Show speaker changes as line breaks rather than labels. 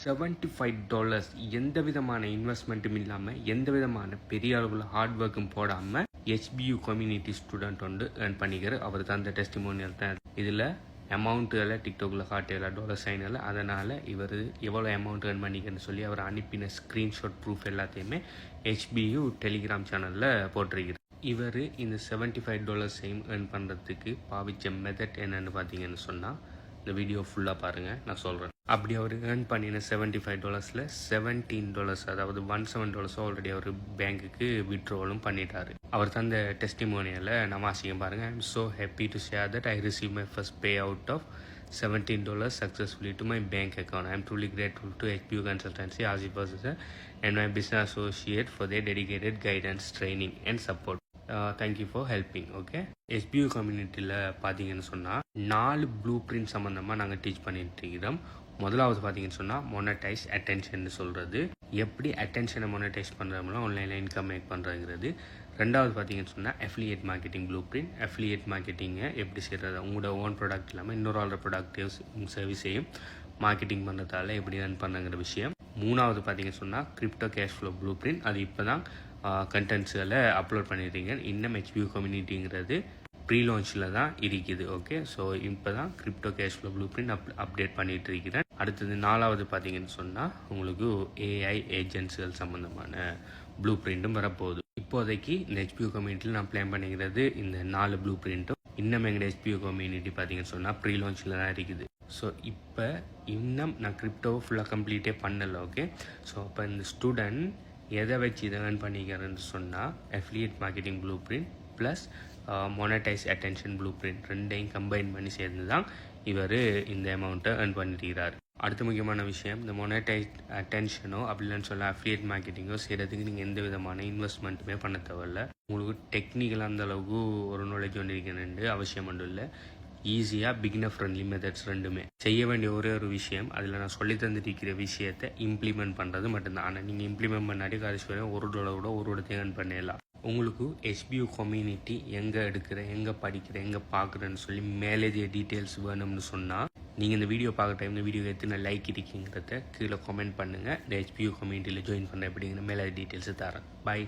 $75 எந்த விதமான இன்வெஸ்ட்மெண்ட்டும் இல்லாமல் எந்த விதமான பெரிய அளவில் ஹார்ட் ஒர்க்கும் போடாமல் HBU கம்யூனிட்டி ஸ்டூடெண்ட் வந்து ஏர்ன் பண்ணிக்கிறார். அவர் தான் அந்த டெஸ்டிமோனியல் தான். இதில் அமௌண்ட்டு எல்லாம் டிக்டாக்ல காட்டியல டாலர் சைன் எல்லாம். அதனால் இவர் எவ்வளோ அமௌண்ட் ஏர்ன் பண்ணிக்கிறன்னு சொல்லி அவர் அனுப்பின ஸ்க்ரீன்ஷாட் ப்ரூஃப் எல்லாத்தையுமே HBU டெலிகிராம் சேனலில் போட்டிருக்கிறார். இவர் இந்த $75 ஏர்ன் பண்ணுறதுக்கு பாவிச்ச மெத்தட் என்னென்னு பார்த்தீங்கன்னு சொன்னால் இந்த வீடியோ ஃபுல்லாக பாருங்கள், நான் சொல்கிறேன். அப்படி அவர் ஏர்ன் பண்ணின $75 $17, அதாவது $17 ஆல்ரெடி அவர் பேங்க்குக்கு விட்ரோவலும் பண்ணிட்டாரு. அவர் தந்த டெஸ்டிமோனியலை நான் வாசிக்க பாருங்கள். I am so happy to share that I receive my first payout of $17 successfully to my bank account. I am truly grateful to HBU Consultancy, Asif Sir, and my business associate for their dedicated guidance, training and support. Thank you for helping. Okay. HBU கம்யூனிட்டியில் பார்த்தீங்கன்னு சொன்னால் 4 blue print சம்மந்தமாக நாங்கள் teach பண்ணிட்டு இருக்கிறோம். முதலாவது பார்த்தீங்கன்னு சொன்னால் மொனடைஸ் அட்டென்ஷன் சொல்கிறது, எப்படி அட்டென்ஷனை மொனடைஸ் பண்ணுறோம்னா ஆன்லைனில் இன்கம் மேக் பண்ணுறங்கிறது. ரெண்டாவது பார்த்தீங்கன்னு சொன்னால் affiliate marketing blue print, affiliate மார்க்கெட்டிங்கை எப்படி செய்கிறது, உங்களோட ஓன் ப்ராடக்ட் இல்லாமல் இன்னொரு ஆளோட ப்ராடக்ட் சர்வீஸையும் மார்க்கெட்டிங் பண்ணுறதால எப்படி ரன் பண்ணுங்கிற விஷயம். மூணாவது பார்த்தீங்கன்னு சொன்னால் crypto cash flow blue print, அது இப்போ தான் கண்டென்ட்ஸில் அப்லோட் பண்ணிடுறீங்க. இன்னும் HBU கம்யூனிட்டிங்கிறது ப்ரீ லான்ச்சில் தான் இருக்குது. ஓகே, ஸோ இப்போ தான் crypto cash flow blue print update பண்ணிட்டு இருக்கிறேன். அடுத்தது 4வது பார்த்தீங்கன்னு சொன்னால் உங்களுக்கு AI ஏஜென்ட்ஸ்கள் சம்மந்தமான ப்ளூ பிரிண்ட்டும் வரப்போகுது. இப்போதைக்கு இந்த HBU கம்யூனிட்டியில் நான் பிளான் பண்ணிக்கிறது இந்த 4 ப்ளூ பிரிண்ட்டும். இன்னும் எங்கள் HBU கம்யூனிட்டி பார்த்தீங்கன்னு சொன்னால் ப்ரீ லான்ச்சில் தான் இருக்குது. ஸோ இப்போ இன்னும் நான் கிரிப்டோவை ஃபுல்லாக கம்ப்ளீட்டே பண்ணலை. ஓகே, ஸோ அப்போ இந்த ஸ்டூடெண்ட் எதை வச்சு இதை ஏர்ன் பண்ணிக்கிறேன்னு சொன்னால் affiliate marketing blue print plus monetize attention blue print ரெண்டையும் கம்பைன் பண்ணி சேர்ந்து தான் இவர் இந்த அமௌண்ட்டை ஏர்ன் பண்ணியிருக்கிறார். அடுத்த முக்கியமான விஷயம், இந்த மொனடைஸ் அட்டென்ஷனோ அப்படின்னு சொல்ல அஃபிலியேட் மார்க்கெட்டிங்கோ செய்கிறதுக்கு நீங்கள் எந்த விதமான இன்வெஸ்ட்மெண்ட்டுமே பண்ண தேவையில்ல. உங்களுக்கு டெக்னிக்கலாக அந்த அளவுக்கு ஒரு நாலேஜ் வந்துருக்கணுன்னு அவசியம் ஒன்றும் இல்லை. ஈஸியாக பிகினர் ஃப்ரெண்ட்லி மெத்தட்ஸ் ரெண்டுமே. செய்ய வேண்டிய ஒரே ஒரு விஷயம், அதில் நான் சொல்லி தந்துருக்கிற விஷயத்தை இம்ப்ளிமெண்ட் பண்ணுறது மட்டும்தான். ஆனால் நீங்கள் இம்ப்ளிமெண்ட் பண்ணாடி கடைசி வரை $1 ஒரு இடத்தையும் ஏர்ன் பண்ணிடலாம். உங்களுக்கு HBU கம்யூனிட்டி எங்கே எடுக்கிறேன், எங்கே படிக்கிறேன், எங்கே பார்க்குறேன்னு சொல்லி மேலேஜ் டீட்டெயில்ஸ் வேணும்னு சொன்னால் நீங்கள் இந்த வீடியோ பார்க்குற டைம் இந்த வீடியோ எத்தனை லைக் இருக்கீங்கிறத கீழே கமெண்ட் பண்ணுங்கள். இந்த HBU கம்யூனிட்டியில் ஜாயின் பண்ண எப்படிங்கிற மேலே டீட்டெயில்ஸை தரேன். பை.